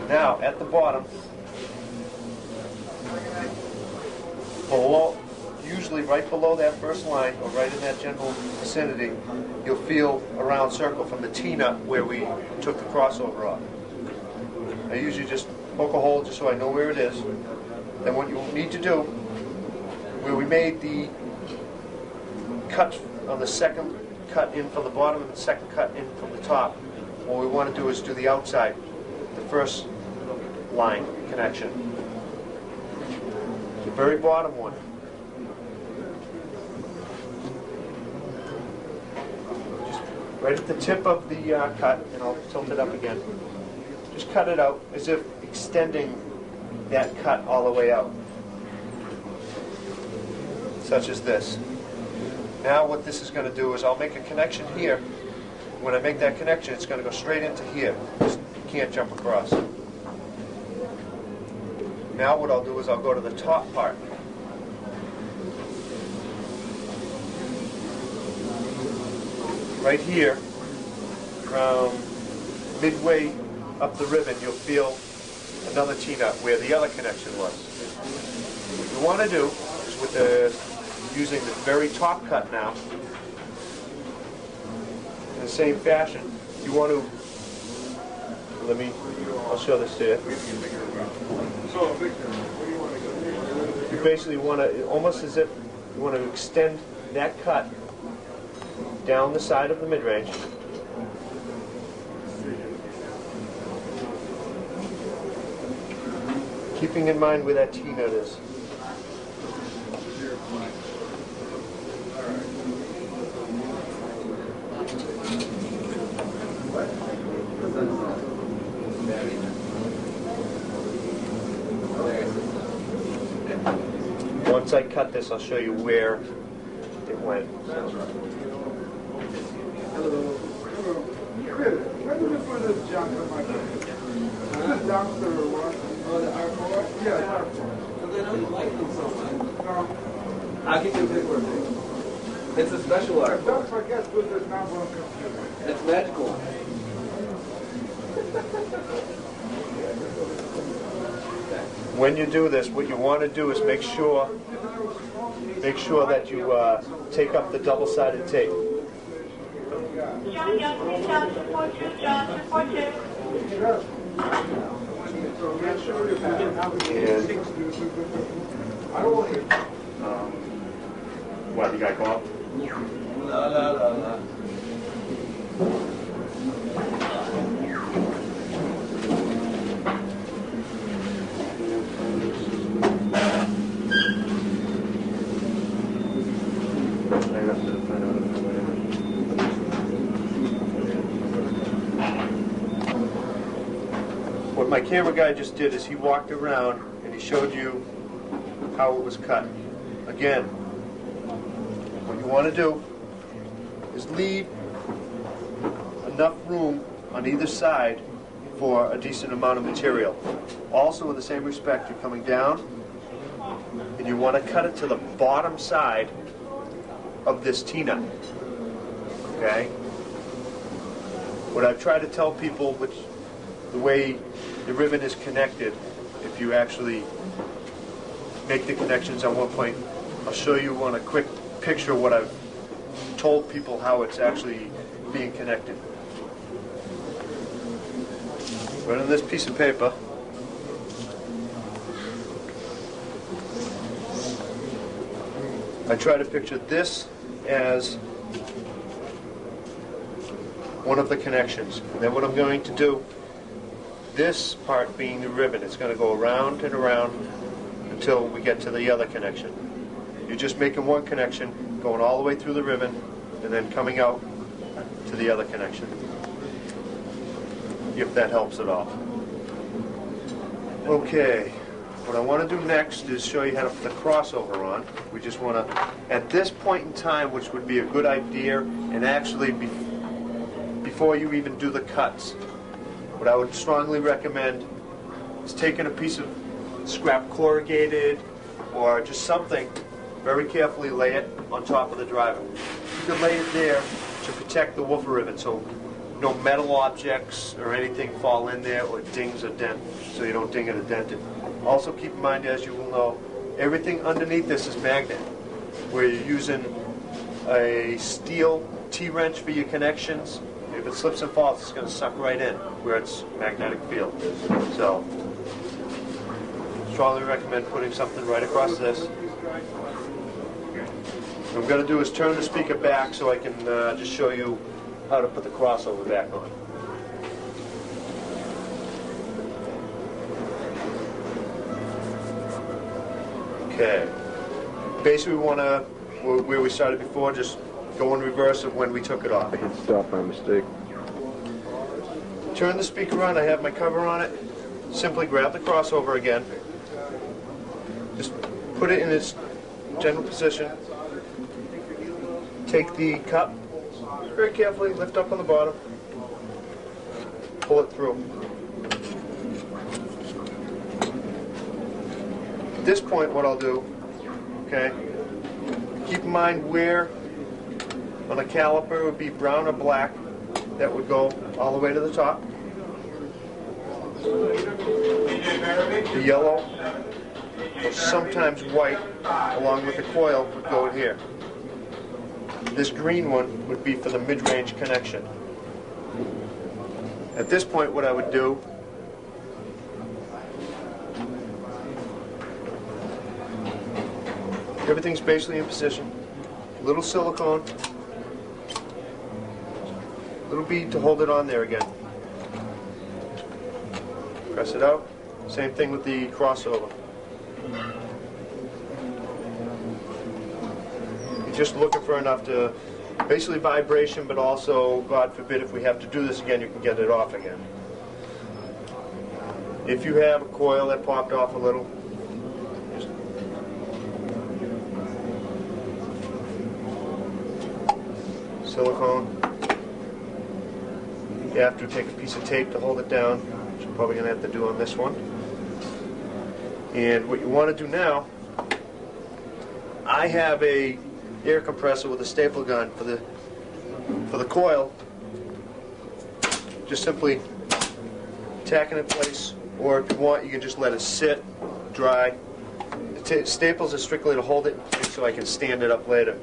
Now, at the bottom, below, usually right below that first line, or right in that general vicinity, you'll feel a round circle from the T-nut where we took the crossover off. I usually just poke a hole just so I know where it is. Then what you need to do, where we made the cut on the second cut in from the bottom and the second cut in from the top, what we want to do is do the outside, the first line connection. The very bottom one. Just right at the tip of the cut, and I'll tilt it up again. Just cut it out as if extending that cut all the way out, such as this. Now what this is going to do is I'll make a connection here. When I make that connection, it's going to go straight into here. Just can't jump across. Now what I'll do is I'll go to the top part. Right here, around midway up the ribbon, you'll feel another T-nut where the other connection was. What you want to do is with using the very top cut now, in the same fashion, you want to, I'll show this to you. You basically want to, almost as if you want to extend that cut down the side of the mid-range. Keeping in mind where that T-nut is. Once I cut this, I'll show you where it went. Hello. Where did you put this junk in my car? Is this dumpster or what? Oh, the R4? Yeah, the R4. Because I know you like them so much. No. I'll get you a picture of it. It's a special R4. Don't forget to put this number on the computer. It's magical. When you do this, what you want to do is make sure that you take up the double-sided tape. John Young, 3042, John 242. And what, you got to go up? La la la la. What my camera guy just did is he walked around and he showed you how it was cut. Again, what you want to do is leave enough room on either side for a decent amount of material. Also, in the same respect, you're coming down and you want to cut it to the bottom side of this T-nut. Okay? What I've tried to tell people, which the way the ribbon is connected, if you actually make the connections on one point, I'll show you on a quick picture what I've told people how it's actually being connected. Right on this piece of paper, I try to picture this as one of the connections. And then what I'm going to do, this part being the ribbon, it's going to go around and around until we get to the other connection. You're just making one connection, going all the way through the ribbon, and then coming out to the other connection. If that helps at all. Okay, what I want to do next is show you how to put the crossover on. We just want to, at this point in time, which would be a good idea, and actually before you even do the cuts, what I would strongly recommend is taking a piece of scrap corrugated or just something, very carefully lay it on top of the driver. You can lay it there to protect the woofer ribbon so no metal objects or anything fall in there or dings or dent, so you don't ding it or dent it. Also keep in mind, as you will know, everything underneath this is magnet, where you're using a steel T-wrench for your connections. If it slips and falls, it's going to suck right in where its magnetic field is. So, strongly recommend putting something right across this. What I'm going to do is turn the speaker back so I can just show you how to put the crossover back on. Okay. Basically, we want to, where we started before, just go in reverse of when we took it off. I hit stop by mistake. Turn the speaker on. I have my cover on it. Simply grab the crossover again. Just put it in its general position. Take the cup, very carefully lift up on the bottom. Pull it through. At this point, what I'll do, okay, keep in mind where on a caliper it would be brown or black. That would go all the way to the top. The yellow, or sometimes white, along with the coil, would go in here. This green one would be for the mid-range connection. At this point, what I would do, everything's basically in position. Little silicone, little bead to hold it on there again. Press it out. Same thing with the crossover. You're just looking for enough to, basically vibration, but also, God forbid, if we have to do this again, you can get it off again. If you have a coil that popped off a little, just silicone. You have to take a piece of tape to hold it down, which you're probably going to have to do on this one. And what you want to do now, I have a air compressor with a staple gun for the coil. Just simply tack it in place, or if you want, you can just let it sit, dry. The staples are strictly to hold it in place so I can stand it up later.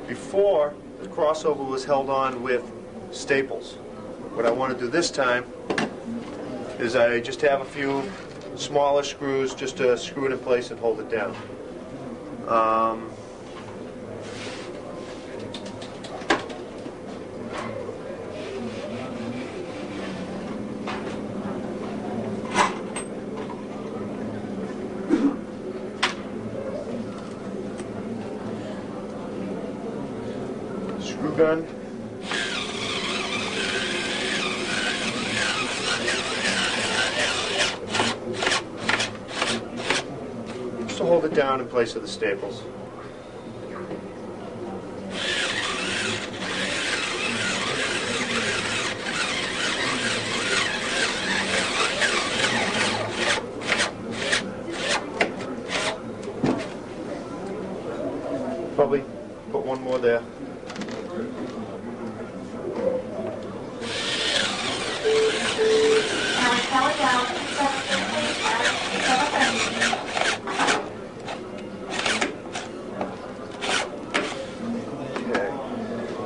Before, the crossover was held on with staples. What I want to do this time is I just have a few smaller screws just to screw it in place and hold it down. Screw gun. Just to hold it down in place of the staples. Probably put one more there. Okay.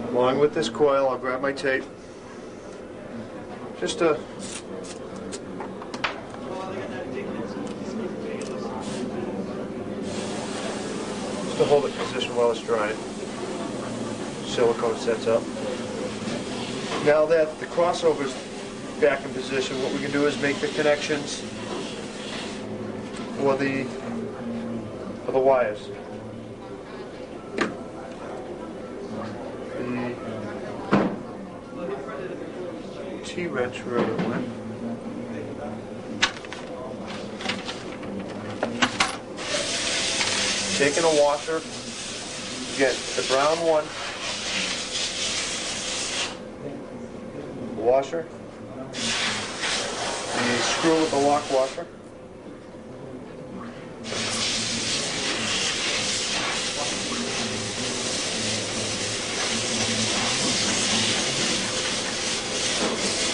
Along with this coil, I'll grab my tape. Just to hold it in position while it's drying. Silicone sets up. Now that the crossover's back in position, what we can do is make the connections for the wires. The T-wrench wherever it went. Taking a washer, again, the brown one, the washer, the screw with the lock washer,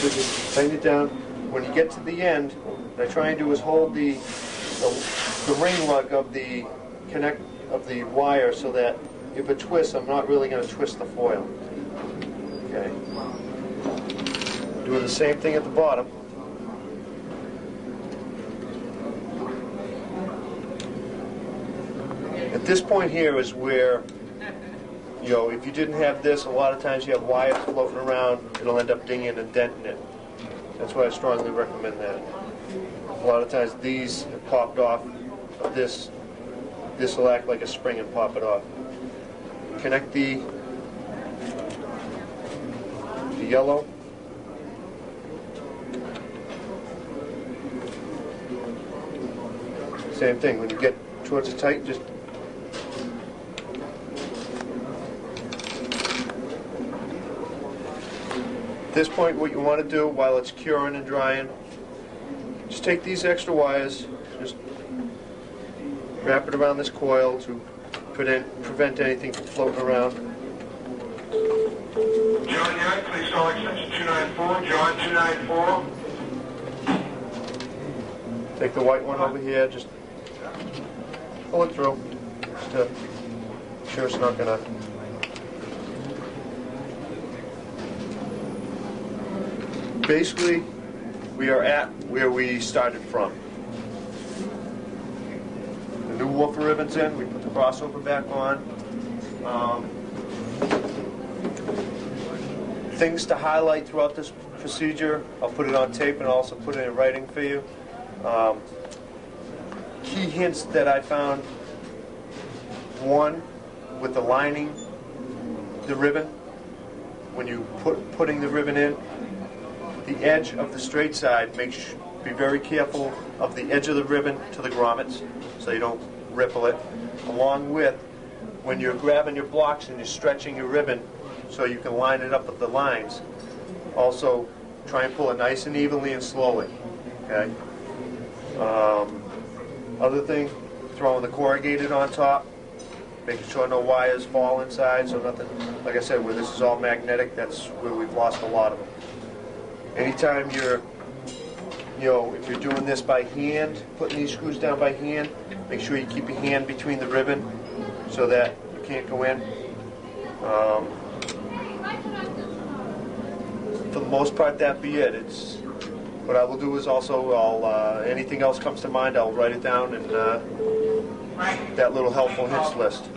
Tighten it down. When you get to the end, what I try and do is hold the ring lug of the wire so that if it twists, I'm not really going to twist the foil. Okay. Doing the same thing at the bottom. At this point here is where, you know, if you didn't have this, a lot of times you have wires floating around, it'll end up dinging and denting it. That's why I strongly recommend that. A lot of times these have popped off. This will act like a spring and pop it off. Connect the yellow. Same thing, when you get towards the tight, just at this point, what you want to do while it's curing and drying, just take these extra wires, just wrap it around this coil to prevent anything from floating around. John Young, please call extension 294. John 294. Take the white one over here, just pull it through, just to make sure it's not going to. Basically, we are at where we started from. The new woofer ribbon's in, we put the crossover back on. Things to highlight throughout this procedure, I'll put it on tape and also put it in writing for you. Key hints that I found: one, with the lining, the ribbon, when you putting the ribbon in, the edge of the straight side, be very careful of the edge of the ribbon to the grommets so you don't ripple it, along with when you're grabbing your blocks and you're stretching your ribbon so you can line it up with the lines. Also, try and pull it nice and evenly and slowly. Okay. Other thing, throwing the corrugated on top, making sure no wires fall inside, so nothing. Like I said, where this is all magnetic, that's where we've lost a lot of them. Anytime if you're doing this by hand, putting these screws down by hand, make sure you keep your hand between the ribbon so that you can't go in. For the most part, that be it. What I will do is also, anything else comes to mind, I'll write it down in that little helpful hints list.